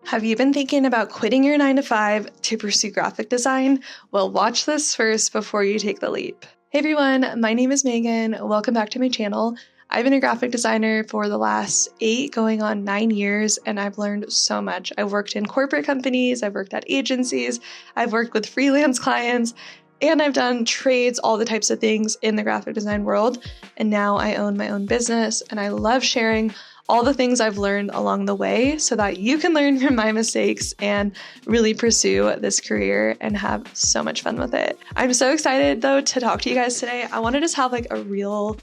Have you been thinking about quitting your 9-to-5 to pursue graphic design? Well, watch this first before you take the leap. Hey everyone, my name is Megan. Welcome back to my channel. I've been a graphic designer for the last 8 going on 9 years, and I've learned so much. I've worked in corporate companies, I've worked at agencies, I've worked with freelance clients, and I've done trades, all the types of things in the graphic design world. And now I own my own business, and I love sharing all the things I've learned along the way so that you can learn from my mistakes and really pursue this career and have so much fun with it. I'm so excited though to talk to you guys today. I want to just have like a real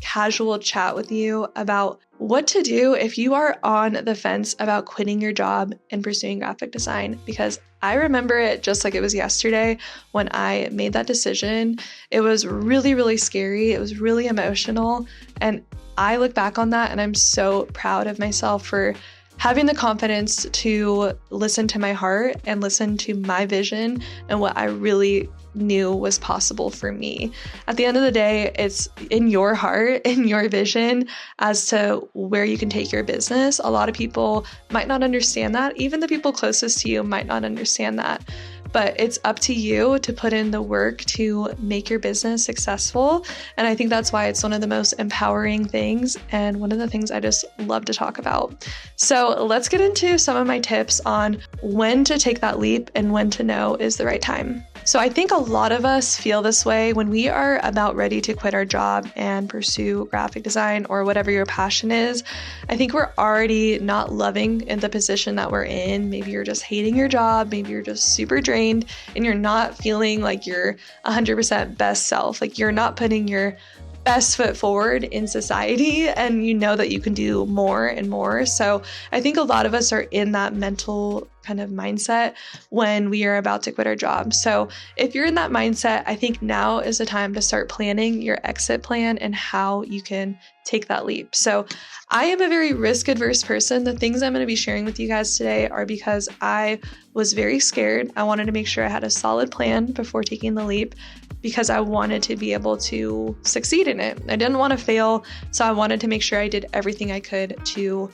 casual chat with you about what to do if you are on the fence about quitting your job and pursuing graphic design, because I remember it just like it was yesterday when I made that decision. It was really, really scary. It was really emotional. And I look back on that and I'm so proud of myself for having the confidence to listen to my heart and listen to my vision and what I really knew was possible for me. At the end of the day, it's in your heart, in your vision as to where you can take your business. A lot of people might not understand that. Even the people closest to you might not understand that. But it's up to you to put in the work to make your business successful. And I think that's why it's one of the most empowering things and one of the things I just love to talk about. So let's get into some of my tips on when to take that leap and when to know is the right time. So I think a lot of us feel this way when we are about ready to quit our job and pursue graphic design or whatever your passion is. I think we're already not loving in the position that we're in. Maybe you're just hating your job. Maybe you're just super drained and you're not feeling like you're 100% best self. Like you're not putting your best foot forward in society and you know that you can do more and more. So I think a lot of us are in that mental kind of mindset when we are about to quit our job. So if you're in that mindset, I think now is the time to start planning your exit plan and how you can take that leap. So I am a very risk adverse person. The things I'm going to be sharing with you guys today are because I was very scared. I wanted to make sure I had a solid plan before taking the leap because I wanted to be able to succeed in it. I didn't want to fail. So I wanted to make sure I did everything I could to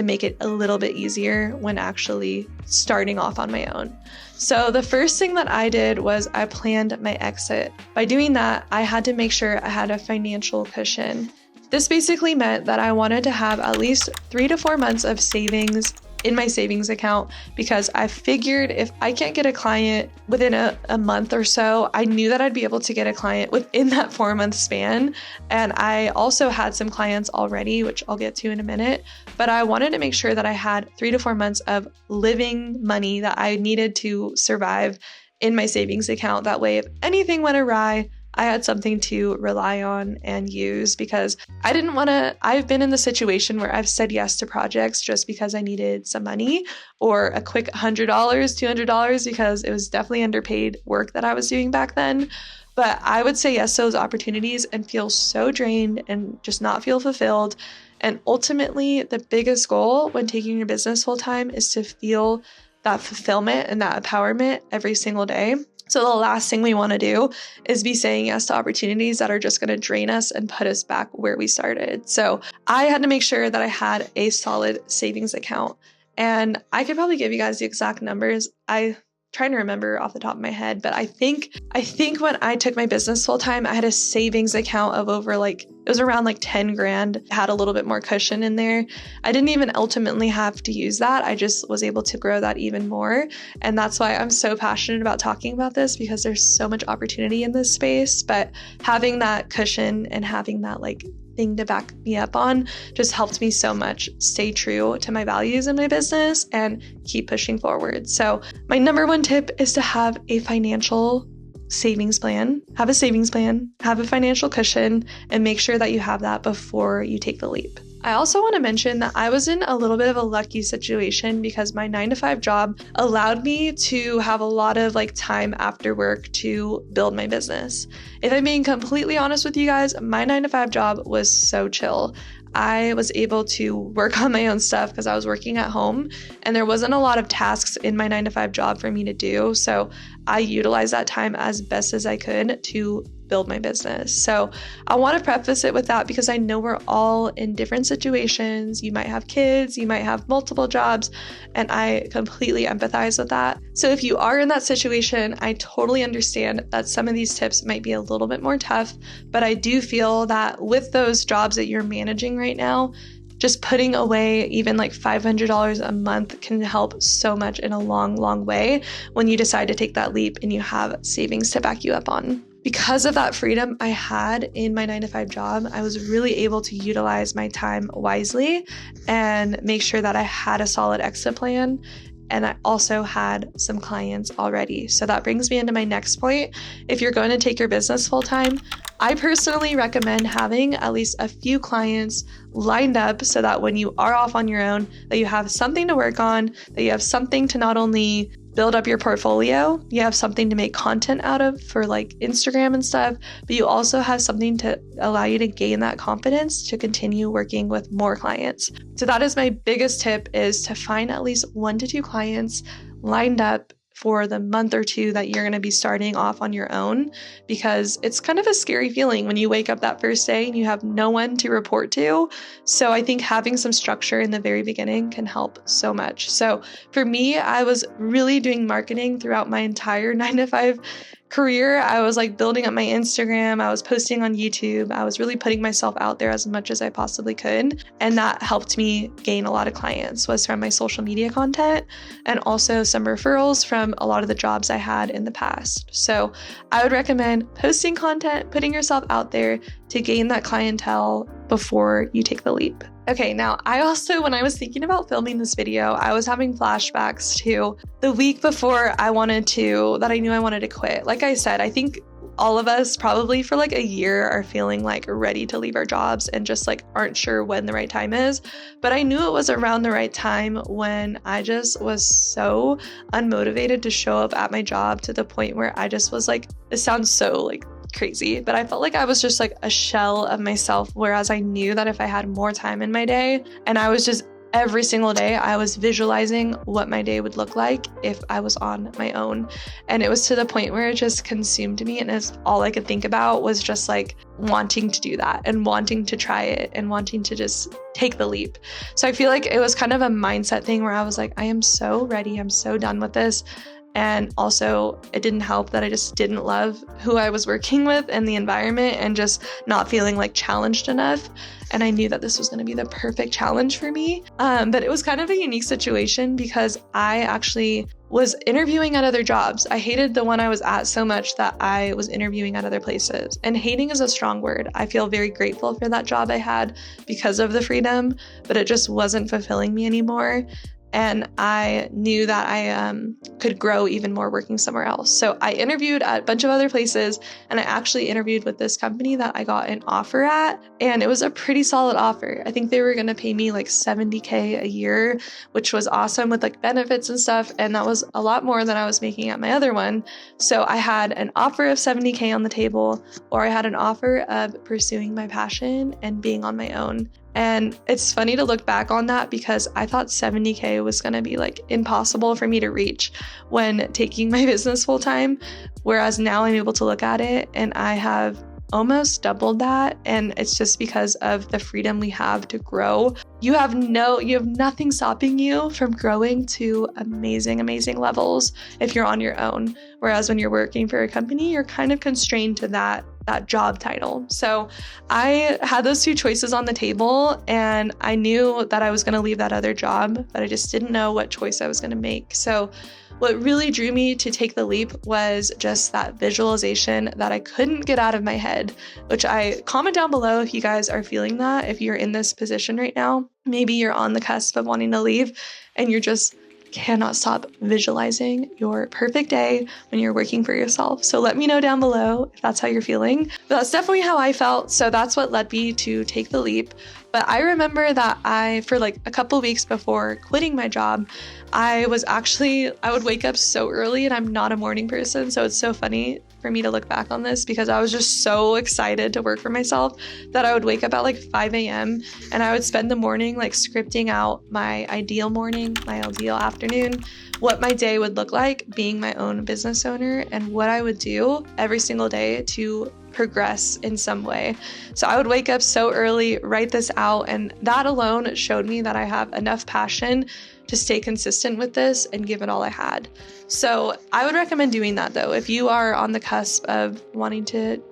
make it a little bit easier when actually starting off on my own. So the first thing that I did was I planned my exit. By doing that, I had to make sure I had a financial cushion. This basically meant that I wanted to have at least 3 to 4 months of savings in my savings account because I figured if I can't get a client within a month or so, I knew that I'd be able to get a client within that 4-month span. And I also had some clients already, which I'll get to in a minute, but I wanted to make sure that I had 3 to 4 months of living money that I needed to survive in my savings account. That way, if anything went awry, I had something to rely on and use because I didn't want to. I've been in the situation where I've said yes to projects just because I needed some money or a quick $100, $200 because it was definitely underpaid work that I was doing back then. But I would say yes to those opportunities and feel so drained and just not feel fulfilled. And ultimately, the biggest goal when taking your business full time is to feel that fulfillment and that empowerment every single day. So the last thing we want to do is be saying yes to opportunities that are just going to drain us and put us back where we started. So I had to make sure that I had a solid savings account. And I could probably give you guys the exact numbers. I'm trying to remember off the top of my head, but I think when I took my business full time, I had a savings account of over it was around 10 grand, had a little bit more cushion in there. I didn't even ultimately have to use that. I just was able to grow that even more. And that's why I'm so passionate about talking about this because there's so much opportunity in this space, but having that cushion and having that thing to back me up on just helped me so much stay true to my values in my business and keep pushing forward. So my number one tip is to have a financial savings plan, have a financial cushion, and make sure that you have that before you take the leap. I also want to mention that I was in a little bit of a lucky situation because my 9-to-5 job allowed me to have a lot of time after work to build my business. If I'm being completely honest with you guys, my 9-to-5 job was so chill. I was able to work on my own stuff because I was working at home and there wasn't a lot of tasks in my 9-to-5 job for me to do. So I utilized that time as best as I could to build my business. So I want to preface it with that because I know we're all in different situations. You might have kids, you might have multiple jobs, and I completely empathize with that. So if you are in that situation, I totally understand that some of these tips might be a little bit more tough, but I do feel that with those jobs that you're managing right now, just putting away even like $500 a month can help so much in a long, long way when you decide to take that leap and you have savings to back you up on. Because of that freedom I had in my 9-to-5 job, I was really able to utilize my time wisely and make sure that I had a solid exit plan. And I also had some clients already. So that brings me into my next point. If you're going to take your business full time, I personally recommend having at least a few clients lined up so that when you are off on your own, that you have something to work on, that you have something to not only build up your portfolio, you have something to make content out of for like Instagram and stuff, but you also have something to allow you to gain that confidence to continue working with more clients. So that is my biggest tip, is to find at least 1 to 2 clients lined up for the month or 2 that you're going to be starting off on your own, because it's kind of a scary feeling when you wake up that first day and you have no one to report to. So I think having some structure in the very beginning can help so much. So for me, I was really doing marketing throughout my entire 9-to-5 career. I was like building up my Instagram. I was posting on YouTube. I was really putting myself out there as much as I possibly could. And that helped me gain a lot of clients, was from my social media content and also some referrals from a lot of the jobs I had in the past. So I would recommend posting content, putting yourself out there to gain that clientele before you take the leap. Okay, now I also, when I was thinking about filming this video, I was having flashbacks to the week before I knew I wanted to quit. Like I said, I think all of us probably for like a year are feeling like ready to leave our jobs and just like aren't sure when the right time is. But I knew it was around the right time when I just was so unmotivated to show up at my job, to the point where I just was like, it sounds so like crazy, but I felt like I was just like a shell of myself. Whereas I knew that if I had more time in my day, and I was just every single day, I was visualizing what my day would look like if I was on my own. And it was to the point where it just consumed me. And it's all I could think about was just like wanting to do that and wanting to try it and wanting to just take the leap. So I feel like it was kind of a mindset thing where I was like, I am so ready. I'm so done with this. And also, it didn't help that I just didn't love who I was working with and the environment, and just not feeling like challenged enough. And I knew that this was going to be the perfect challenge for me. But it was kind of a unique situation because I actually was interviewing at other jobs. I hated the one I was at so much that I was interviewing at other places. And hating is a strong word. I feel very grateful for that job I had because of the freedom, but it just wasn't fulfilling me anymore. And I knew that I could grow even more working somewhere else. So I interviewed at a bunch of other places, and I actually interviewed with this company that I got an offer at, and it was a pretty solid offer. I think they were going to pay me like $70K a year, which was awesome with like benefits and stuff. And that was a lot more than I was making at my other one. So I had an offer of $70K on the table, or I had an offer of pursuing my passion and being on my own. And it's funny to look back on that because I thought $70K was going to be like impossible for me to reach when taking my business full time. Whereas now I'm able to look at it and I have almost doubled that. And it's just because of the freedom we have to grow. You have nothing stopping you from growing to amazing, amazing levels if you're on your own. Whereas when you're working for a company, you're kind of constrained to that job title. So I had those two choices on the table, and I knew that I was going to leave that other job, but I just didn't know what choice I was going to make. So what really drew me to take the leap was just that visualization that I couldn't get out of my head, which I comment down below if you guys are feeling that, if you're in this position right now. Maybe you're on the cusp of wanting to leave and you're just cannot stop visualizing your perfect day when you're working for yourself. So let me know down below if that's how you're feeling. But that's definitely how I felt. So that's what led me to take the leap. But I remember that for like a couple weeks before quitting my job, I would wake up so early, and I'm not a morning person. So it's so funny for me to look back on this because I was just so excited to work for myself that I would wake up at like 5 a.m. and I would spend the morning like scripting out my ideal morning, my ideal afternoon, what my day would look like being my own business owner, and what I would do every single day to progress in some way. So I would wake up so early, write this out, and that alone showed me that I have enough passion to stay consistent with this and give it all I had. So I would recommend doing that though. If you are on the cusp of wanting to,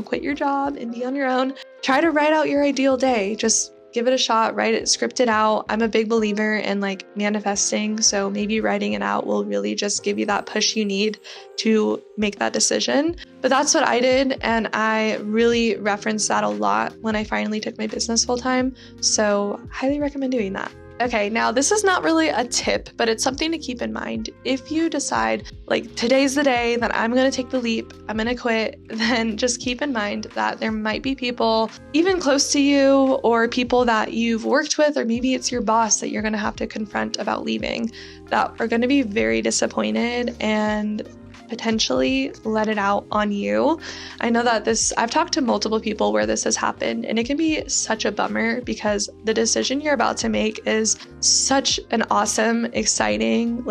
quit your job and be on your own, try to write out your ideal day. Just give it a shot, write it, script it out. I'm a big believer in manifesting. So maybe writing it out will really just give you that push you need to make that decision. But that's what I did. And I really referenced that a lot when I finally took my business full time. So highly recommend doing that. Okay, now this is not really a tip, but it's something to keep in mind. If you decide today's the day that I'm going to take the leap, I'm going to quit, then just keep in mind that there might be people even close to you or people that you've worked with, or maybe it's your boss that you're going to have to confront about leaving, that are going to be very disappointed and potentially let it out on you. I know that I've talked to multiple people where this has happened, and it can be such a bummer because the decision you're about to make is such an awesome, exciting,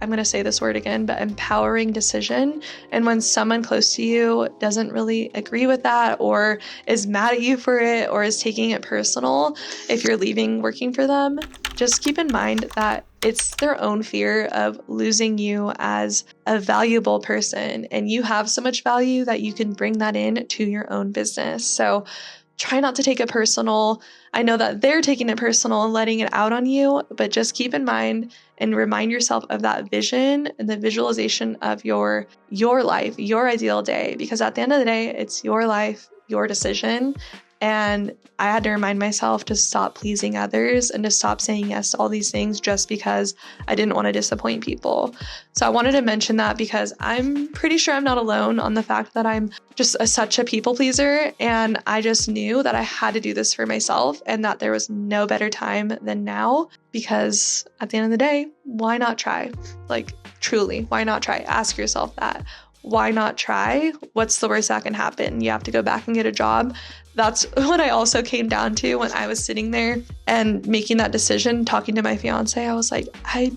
I'm going to say this word again, but empowering decision. And when someone close to you doesn't really agree with that, or is mad at you for it, or is taking it personal, if you're leaving working for them, just keep in mind that it's their own fear of losing you as a valuable person. And you have so much value that you can bring that in to your own business. So try not to take it personal. I know that they're taking it personal and letting it out on you, but just keep in mind and remind yourself of that vision and the visualization of your life, your ideal day, because at the end of the day, it's your life, your decision. And I had to remind myself to stop pleasing others and to stop saying yes to all these things just because I didn't want to disappoint people. So I wanted to mention that because I'm pretty sure I'm not alone on the fact that I'm just such a people pleaser. And I just knew that I had to do this for myself and that there was no better time than now, because at the end of the day, why not try? Truly, why not try? Ask yourself that. Why not try? What's the worst that can happen? You have to go back and get a job. That's what I also came down to when I was sitting there and making that decision, talking to my fiance. I was like, I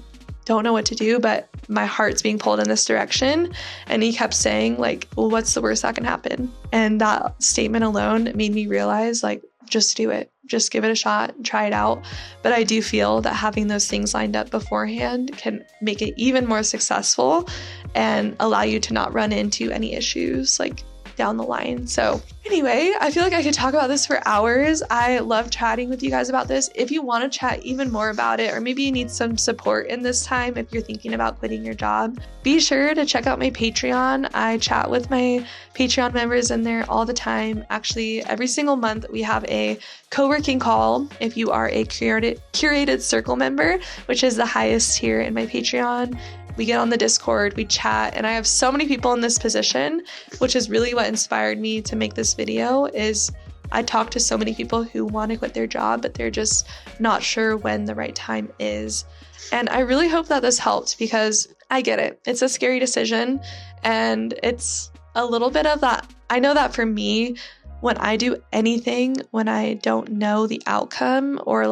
don't know what to do, but my heart's being pulled in this direction. And he kept saying well, what's the worst that can happen? And that statement alone made me realize just do it. Just give it a shot, try it out. But I do feel that having those things lined up beforehand can make it even more successful and allow you to not run into any issues down the line. So anyway, I feel like I could talk about this for hours. I love chatting with you guys about this. If you want to chat even more about it, or maybe you need some support in this time if you're thinking about quitting your job, be sure to check out my Patreon. I chat with my Patreon members in there all the time. Actually, every single month we have a co-working call if you are a curated circle member, which is the highest tier in my Patreon. We get on the Discord, we chat, and I have so many people in this position, which is really what inspired me to make this video. Is I talk to so many people who want to quit their job, but they're just not sure when the right time is. And I really hope that this helped, because I get it. It's a scary decision, and it's a little bit of that. I know that for me, when I do anything, when I don't know the outcome, or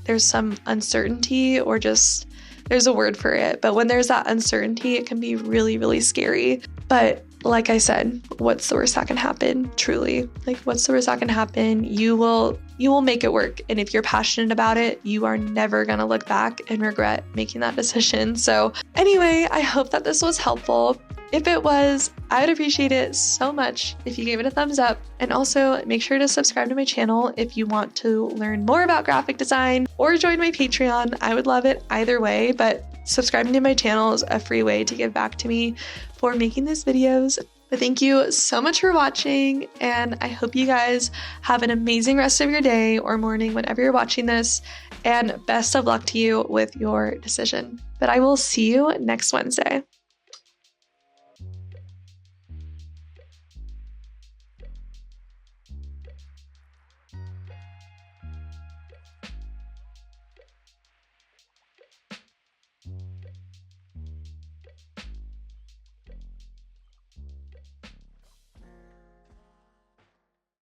there's some uncertainty, or just there's a word for it, but when there's that uncertainty, it can be really, really scary. But like I said, what's the worst that can happen? Truly, what's the worst that can happen? You will make it work. And if you're passionate about it, you are never going to look back and regret making that decision. So anyway, I hope that this was helpful. If it was, I would appreciate it so much if you gave it a thumbs up. And also make sure to subscribe to my channel if you want to learn more about graphic design, or join my Patreon. I would love it either way, but subscribing to my channel is a free way to give back to me for making these videos. But thank you so much for watching, and I hope you guys have an amazing rest of your day or morning whenever you're watching this, and best of luck to you with your decision. But I will see you next Wednesday.